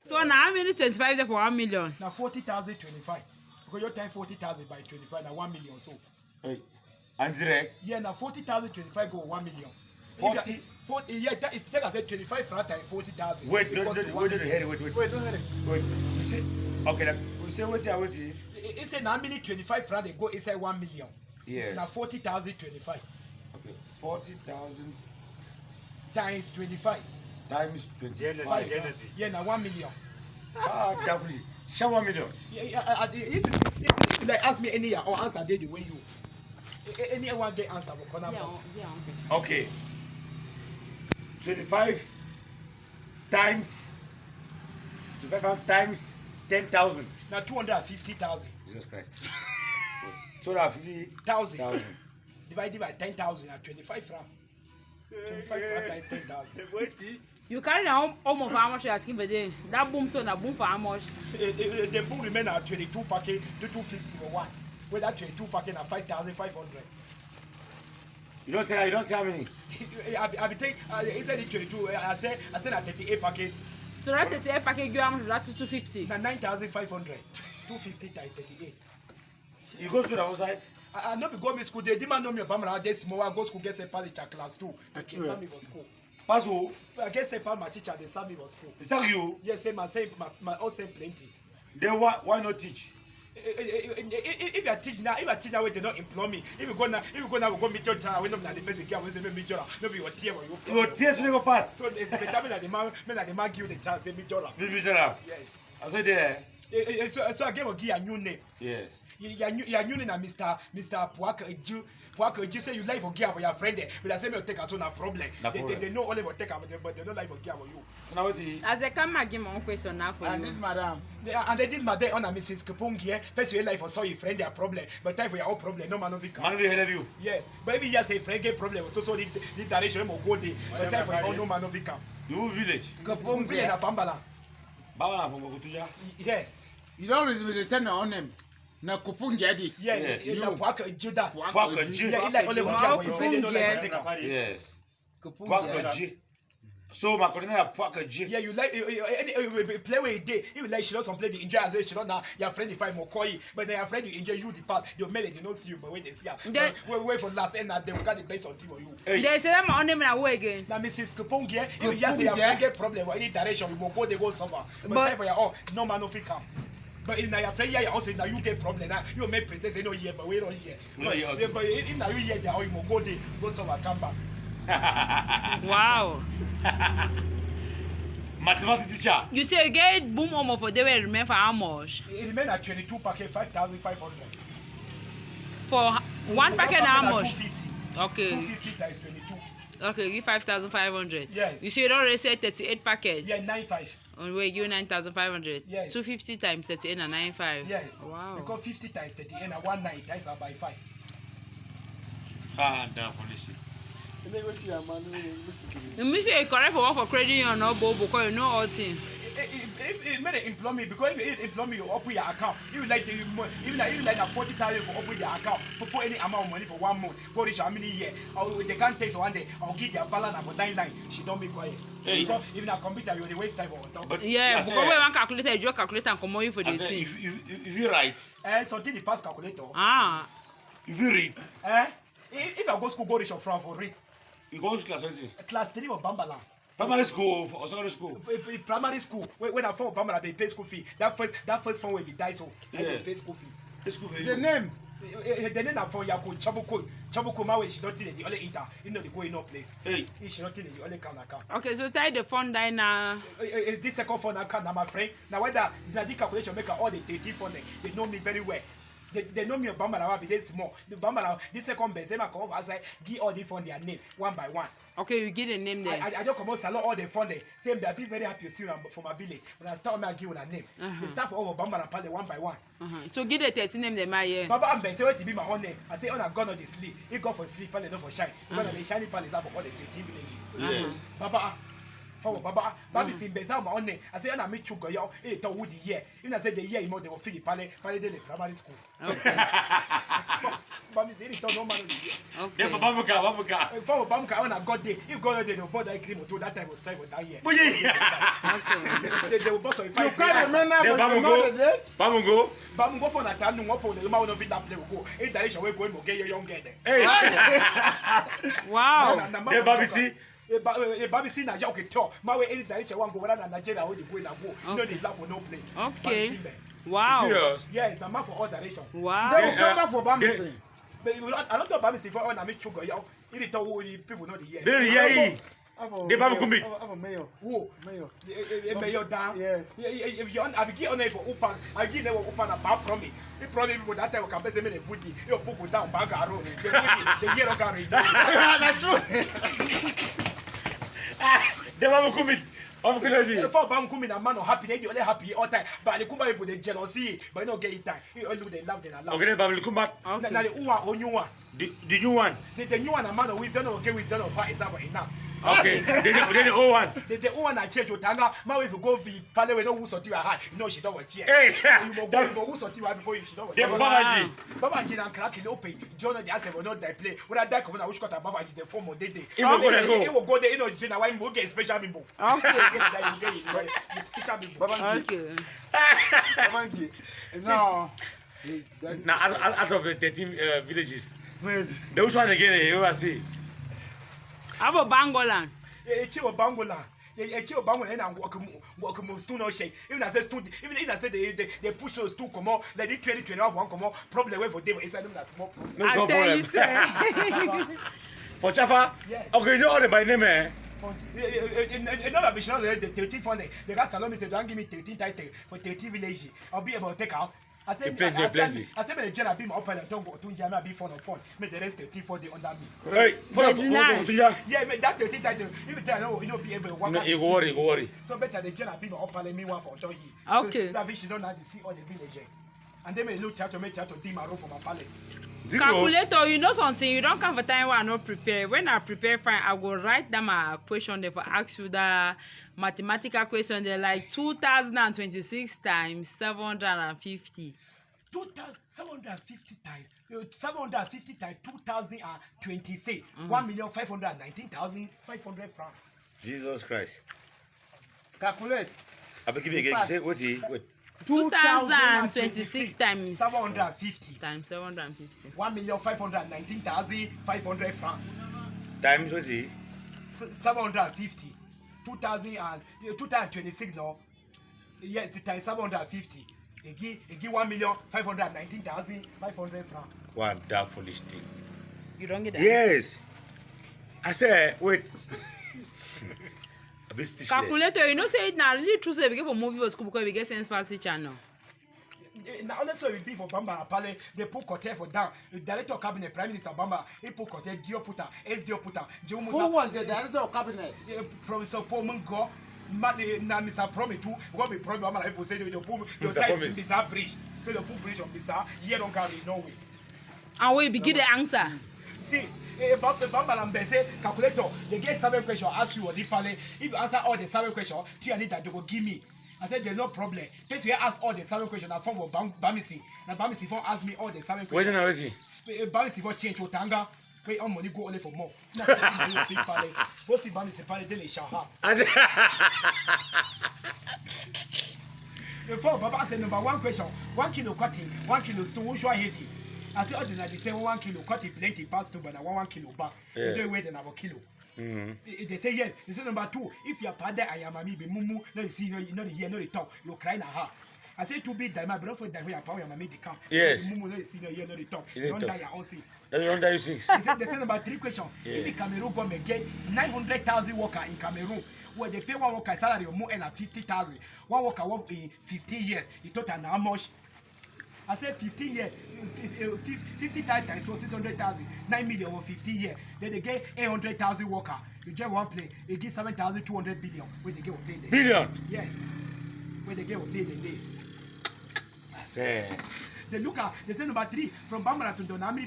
So now how many 25 there for 1 million? Now 40,000 25. Because you time 40,000 by 25 now 1 million so. Hey, and direct. Yeah, now 40,000 25 go 1 million. 40. 40 yeah, if take as 25 francs times 40,000. Wait, don't hurry. Wait, don't hurry. Wait, you say okay. You say what's here? It say how many 25 francs they go inside 1 million. Yes. Now 40,000 25. Okay, 40,000 times 25. times 25. Yeah, now 1 million. Ah, definitely. Show 1 million. Yeah, if you like ask me any year or answer the way you anyone get answer for corner. Okay. 25 times 10,000. Now 250,000. Jesus Christ. 250,000 divided by 10,000 at 25 francs. 25 francs times 10,000. You carry now almost how much you asking for day? That boom so na boom for how much? The boom remain at 22 packet to 250 for one. With that 22 packet at 5,500. You don't say how many? I be take inside the 22. I said at 38 packet. So that is a package you how much that's 250. Now 9,500. 250 times 38. You go to the outside? I know be go me school. They didn't know me about my day small. I go school get a pal class 2. I can send me for school. Pass who? I get a pal my teacher. They send me for school. Is that you? Yes, my all same plenty. Then why not teach? If you teach now, we do not employ me. If you go now, we go meet your child. We know that the person can say meet your. No be your tear or your tears never pass. So it's better me that the man give you the chance say meet your. Meet your. Yes. I said there. So I give a new name. Yes. Your new name is Mr. Puaka Eju say you like for gear for your friend there, but I say me take us on a problem. They know only what take but they don't like for gear for you. So now what's he? As I come give my own question now for And you. this madam. And they did my day on a Mrs. Kapungi. First you like for so your friend their problem, but time for your own problem. No man of it. Man of the head of you. Yes, but if you just say friend get problem, so the direction will go there. But time for your own no man of it. You village. Kapungi na Pambala. Baba from Gokutuja. Yes. You don't return on him. Na Kupungi this. Yeah, Puaka Eju that. Puaka Eju. Yeah, like only one for your friend. They don't like to take. Yes. Puaka Eju. So my coordinator Puaka Eju. Yeah, you like play with it. You like she doesn't play the enjoy as well. She don't now. Your friend if I'm McCoy, but then your friend you enjoy you the part. Your mate they don't see you, but when they see you, wait for last end they will get the best on team for you. They say them on them na way again. Now Mrs. Kupungi, if you just say your friend get problem or any direction, we will go they go somewhere. But time for your own, no man no fit come. But if now your friend here, you also now you get problem now. You make pretend say no here, but we don't here. But if now you here, there you will go there, go somewhere, come back. Wow. Mathematics teacher. You say you get boom almost for they will remain for how much? It remain at 22 packet 5,500. For one packet how much? 250. Okay. 250 times 22. Okay, give 5,500. Yes. You say you don't already say 38 packets. Yeah, 95. On wait, you 9,500. Yes. 250 times 38 and 95. Yes. Wow. Because 50 times 38 and 19 times by 5. Ah, damn police. You mean say you correct for work for credit union or no, because you know all thing. It made it employ me because if you employ me, you open your account. If you like a 40,000 you open your account, put any amount of money for 1 month. Go reach how many years? Or they can't take one day. I'll give their balance about 99. She don't be quiet. Hey. Because even a computer, you will waste time for on top. Yeah, because when one calculator, you just calculate and come on you for the I said, thing. if you write, And something the past calculator. Ah. if you read, If I go school, go reach your front for read. you go to class Class 3 of Bambala. primary school or secondary school. Primary school, when I found Bambala, they pay school fee. That first phone will be die so they pay school fee. The school for The you. name. The name of Yako Chabuko Mawe, she don't tell the only inter. You know, they go in no place. Hey. She don't tell the only account. Okay, so tie the phone down now. This second phone account, now my friend. Now, whether the calculation make all the 30 phone, they know me very well. They know me of Bambala, be this small. The Bambala, this second best, they come over, I give all the phone their name, one by one. Okay, you get the name there. I just come out, salon all the phone there. Say, they'll be very happy to see them from my village. When I start, I give them a name. They start for all of Bambala, pale one by one. So get the 30 name them here. Baba Ambe say what to be my own name. I say on a gun on the sleep. He go for sleep, pale not for shine. Because the shiny pale is for all the 30 villages. Yes. Baba, For Baba, Babi Sim Bezama on it. I say, I'm a chugo, yo, it told Woody year. Even I said the year, you know, they will figure Pale de primary school. Okay. Babi said, it don't matter. Yeah, but Bamuka. For Bamka, when I got there, you got there, the body I cream to that time was straight with that year. Okay. They will boss of You can't remember, but you know the date? Bamungo. Bamungo for that time, no one the amount of it that play will go. Eight direction, we're going to get your young girl there. Hey. Wow. Yeah, Babi see. Babi see Nigeria okay talk. My way any direction one go whether Nigeria how they go and go. You know they laugh for no play. Okay. Wow. Serious? Yeah, it's the man for all direction. Wow. They will come back for Bamisi. But I don't know Babi see for all I meet chugo yo. It talk who people know the year. They don't hear you. They Bamukumbi. I'm a mayor. Who? Mayor. Mayor down. Yeah. If you I be give on for open, I give them open apart from me. He probably people that time can best me the food. You put down back arrow. The year of carry. That's true. They Bamukumbi. I'm going to see. Before Bam come in a man happy, they only happy all time. But the Kumba people they jealousy, but you don't get it time. You only they love them and love. Okay, Babi Kumbat. Now the new one. The new one. The new one a man with don't okay with don't part is that enough. Okay. Then the old one. The old one I change to Tanga. My if you go be father we don't who sort you high. You know she don't want cheer. Hey. You go who sort you before you she don't want. The Babaji. Babaji and crack in open. John the answer will not die play. When I die come on, I wish got a Babaji the form of day. He will go there go. He will go there. You know, Jina why we get special people. Okay. The special people. Okay. Babangi. No. Now, out of the 13 villages, the which one again you ever see? How about Bangolan? Chiwo Bangola. Chiwo Bangola and walk most two no shake. Even as a student, even if I say they push those two come out, like the 2021 one come out, problem way for them inside them that small. No I small tell you, problem. sir. For Chafa? Yes. Okay, you know all the by name, eh? Another vision the 13 fund. The guy Salome said, don't give me 13 title for 13 villages. I'll be able to take out. I said, plenty. I said, the general be my open. Don't go to Jana be fun of fun. Make the rest 13 for the under me. Hey, for Yeah, make that 13 title. Even tell you know, be able to work. you go worry. So better the general be my open. Me one for Joy. Okay. So she don't have to see all the village. And they may look to make to dim my room for my palace. Calculator, you know something, you don't come for time when I not prepare. When I prepare fine, I will write down my question there for ask you the mathematical question there like 2026 times 750. 750 times 750 times 2026 1,519,500 francs. Jesus Christ. Calculate. I will give you again. Say what's he? What? 2026 times 750 times 750. 1,519,500 francs. Times what's he? 750 2026 no. Yeah, times 750. It give 1,519,500 francs. One that foolish thing. You don't get that? Yes. I said, wait. A bit speechless. Calculator, you know say it now really true say we get for movie or school because we get sense fancy channel. Now let's say we be for Bamba Pale, they put Kote for down. The director of cabinet, Prime Minister Bamba, he put Kote, Dio Puta, Dio Puta, Who was the director of cabinet? Professor Paul Mungo, Mr. Promi too, what be problem, Mama, people say you put your Mr. type in Promise. this bridge. So the put bridge on this, here don't carry no way. And we begin the answer. See, Bamba and say calculator, they get 7 questions, ask you what Pale. If you answer all the 7 questions, you need that they will give me. I said there's no problem. First we ask all the 7 questions. I form of Bamisi. Now Bamisi for ask me all the 7 Wait questions. now, wait. Bamisi for change to Tanga. Wait, on money go only for more. Now go see Bamisi Pale they shall have. Before Baba said number 1 question, 1 kilo cutting, 1 kilo stone, which one heavy? I said ordinary they say 1 kilo cutting plenty pass to but now 1 kilo back. They don't wait another kilo. They say yes. They say number 2. If your father I am a me be mumu, no you see, no you know the hear, no the talk, you cry na her. I say to be die, my brother for die where your power your mammy the camp. Yes. Mumu no you see, no hear, no the talk. You Don't talk. die your own see. Don't die you six. They say number 3 question. If the Cameroon government get 900,000 workers in Cameroon, where they pay one worker salary of more than 50,000. One worker work in 15 years. It total how much? I said 15 years, 50 times so 600,000, 9 million over 15 years. Then they get 800,000 workers. You just one play, they get 7,200 billion. Where they get what pay the Billion. Yes. Where they get what pay the day. I said. They look at, they say number 3, from Bambara to Donami.